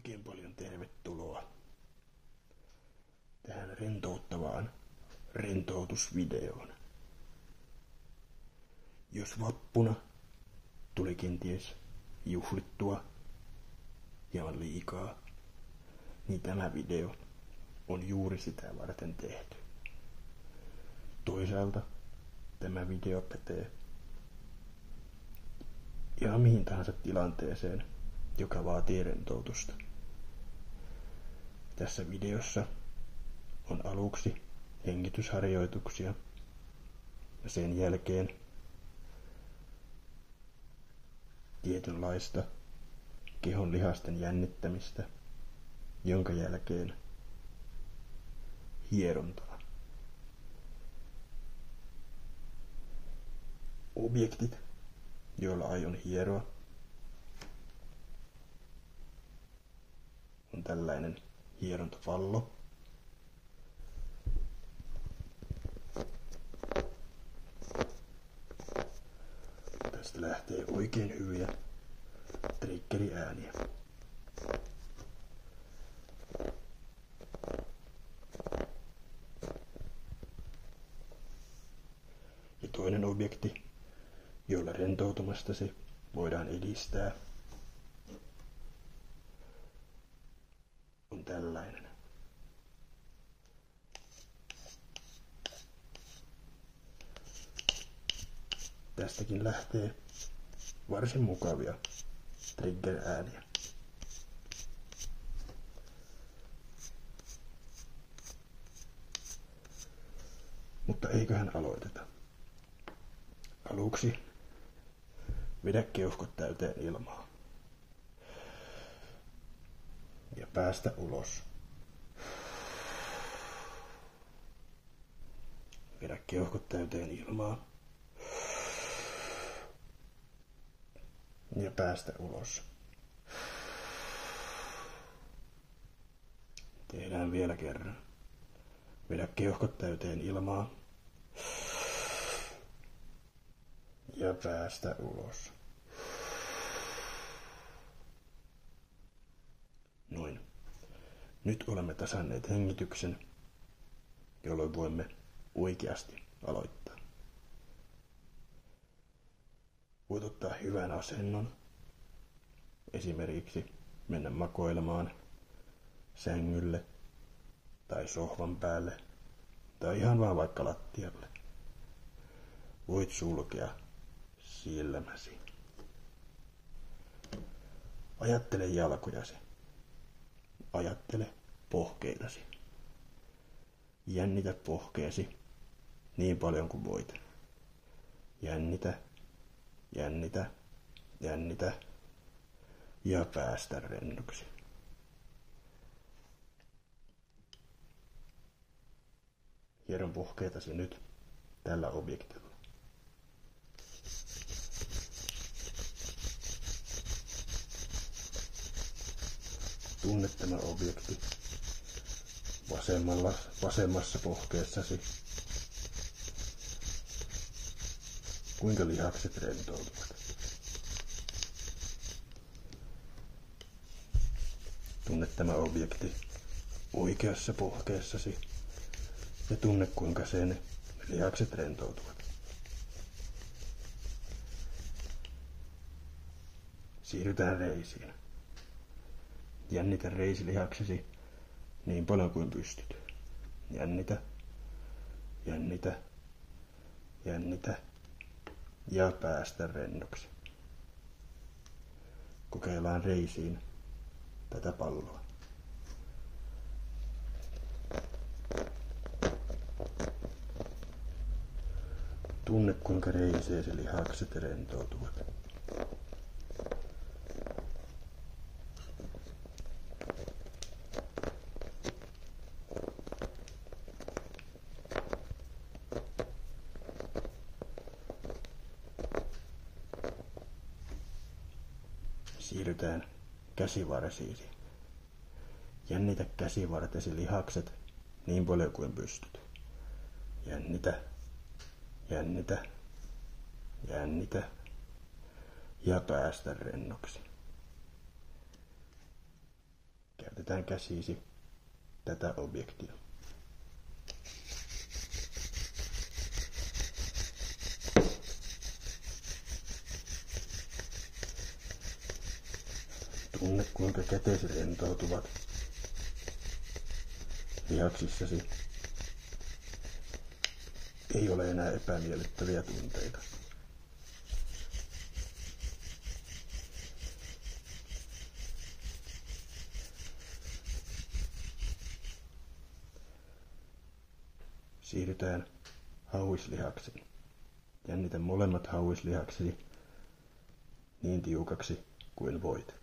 Oikein paljon tervetuloa tähän rentouttavaan rentoutusvideoon. Jos vappuna tuli kenties juhlittua hieman liikaa, niin tämä video on juuri sitä varten tehty. Toisaalta tämä video pätee ihan mihin tahansa tilanteeseen, joka vaatii rentoutusta. Tässä videossa on aluksi hengitysharjoituksia ja sen jälkeen tietynlaista kehon lihasten jännittämistä, jonka jälkeen hierontaa. Objektit, joilla aion hieroa, on tällainen hierontapallo. Tästä lähtee oikein hyviä triggeriääniä. Ja toinen objekti, jolla rentoutumastasi voidaan edistää, on tällainen. Tästäkin lähtee varsin mukavia trigger-ääniä. Mutta eiköhän aloiteta. Aluksi vedä keuhkot täyteen ilmaa. Ja päästä ulos. Vedä keuhkot täyteen ilmaa. Ja päästä ulos. Tehdään vielä kerran. Vedä keuhkot täyteen ilmaa. Ja päästä ulos. Noin. Nyt olemme tasanneet hengityksen, jolloin voimme oikeasti aloittaa. Voit ottaa hyvän asennon, esimerkiksi mennä makoilemaan sängylle tai sohvan päälle tai ihan vaan vaikka lattialle. Voit sulkea silmäsi. Ajattele jalkojasi. Ajattele pohkeitasi. Jännitä pohkeesi niin paljon kuin voit. Jännitä, jännitä, jännitä ja päästä rennoksi. Hieron pohkeitasi nyt tällä objektilla. Tunne tämä objekti vasemmassa pohkeessasi. Kuinka lihakset rentoutuvat. Tunne tämä objekti oikeassa pohkeessasi ja tunne kuinka sen lihakset rentoutuvat. Siirrytään reisiin. Jännitä reisilihaksesi niin paljon kuin pystyt. Jännitä, jännitä, jännitä ja päästä rennoksi. Kokeillaan reisiin tätä palloa. Tunne kuinka reiseesi lihakset rentoutuvat. Siirrytään käsivarsiisi. Jännitä käsivartesi lihakset niin paljon kuin pystyt. Jännitä, jännitä, jännitä ja päästä rennoksi. Käytetään käsisi tätä objektia. Tunne, kuinka kätesi rentoutuvat lihaksissasi. Ei ole enää epämiellyttäviä tunteita. Siirrytään hauislihaksiin. Jännitä molemmat hauislihaksesi niin tiukaksi kuin voit.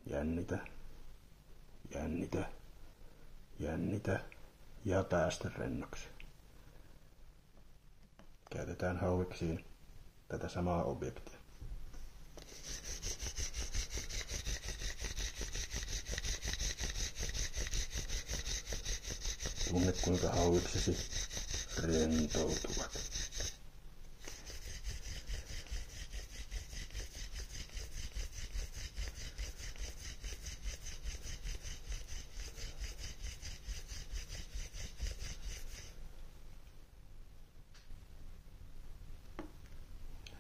Jännitä, jännitä, jännitä ja päästä rennoksi. Käytetään hauiksiin tätä samaa objektia. Tunne, kuinka hauiksesi rentoutuvat.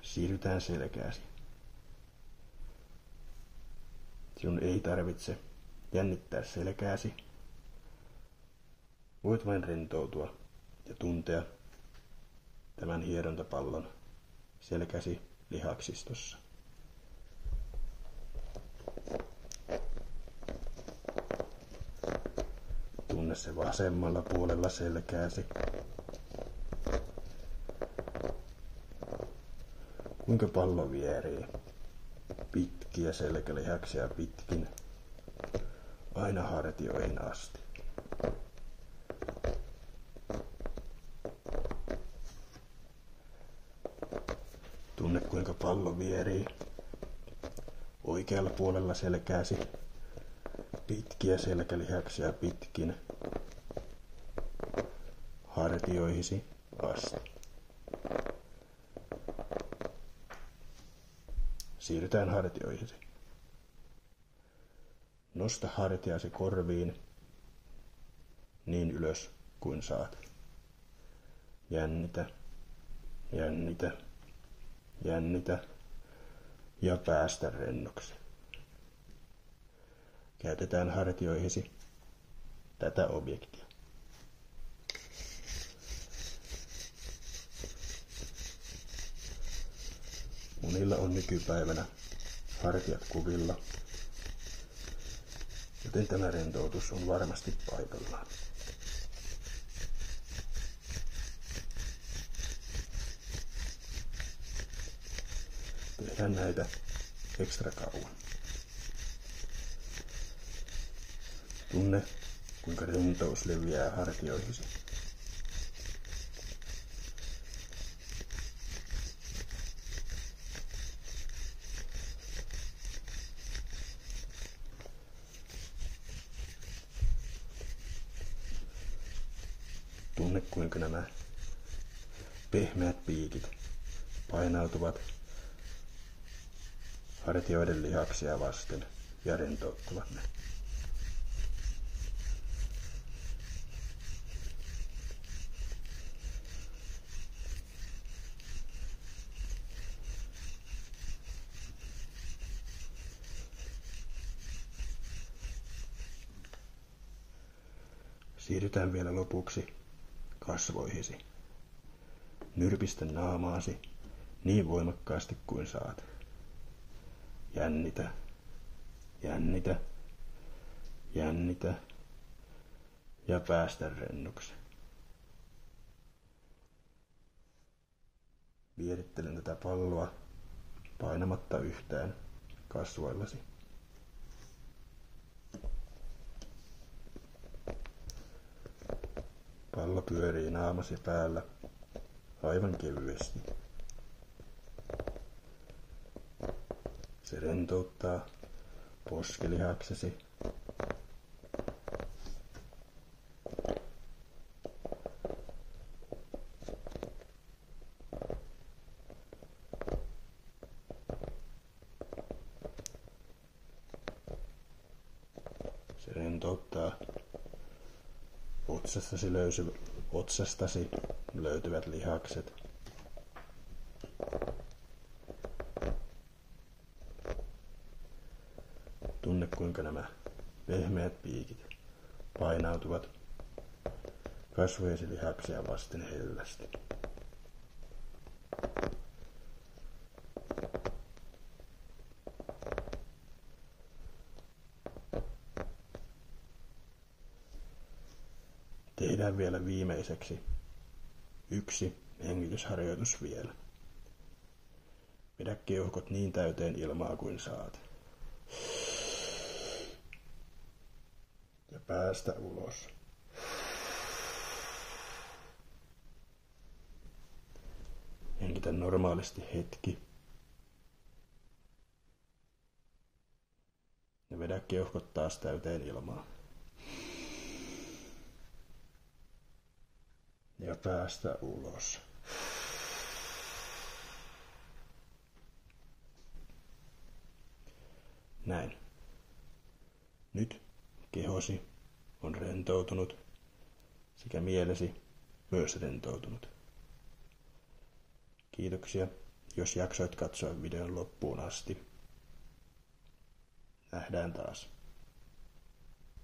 Siirrytään selkääsi. Sinun ei tarvitse jännittää selkääsi. Voit vain rentoutua ja tuntea tämän hierontapallon selkäsi lihaksistossa. Tunne se vasemmalla puolella selkääsi. Kuinka pallo vierii pitkiä selkälihaksia pitkin aina hartioihin asti. Tunne, kuinka pallo vierii oikealla puolella selkääsi pitkiä selkälihaksia pitkin hartioihisi asti. Siirrytään hartioihisi. Nosta hartiasi korviin niin ylös kuin saat. Jännitä, jännitä, jännitä ja päästä rennoksi. Käytetään hartioihisi tätä objektia. Monilla on nykypäivänä hartiat kuvilla, joten tämä rentoutus on varmasti paikallaan. Tehdään näitä ekstra kauan. Tunne, kuinka rentous leviää hartioihisi. Tunne, kuinka nämä pehmeät piikit painautuvat hartioiden lihaksia vasten ja rentouttavat ne. Siirrytään vielä lopuksi kasvoihisi. Nyrpistä naamaasi niin voimakkaasti kuin saat. Jännitä, jännitä, jännitä ja päästä rennoksi. Vierittelen tätä palloa painamatta yhtään kasvoillasi. Pallo pyörii naamasi päällä aivan kevyesti. Se rentouttaa poskelihaksesi. rentouttaa otsastasi löytyvät lihakset. Tunne, kuinka nämä pehmeät piikit painautuvat kasvojesi lihaksia vasten hellästi. Tehdään vielä viimeiseksi yksi hengitysharjoitus vielä. Vedä keuhkot niin täyteen ilmaa kuin saat. Ja päästä ulos. Hengitä normaalisti hetki. Ja vedä keuhkot taas täyteen ilmaa. Ja päästä ulos. Näin. Nyt kehosi on rentoutunut sekä mielesi myös rentoutunut. Kiitoksia, jos jaksoit katsoa videon loppuun asti. Nähdään taas.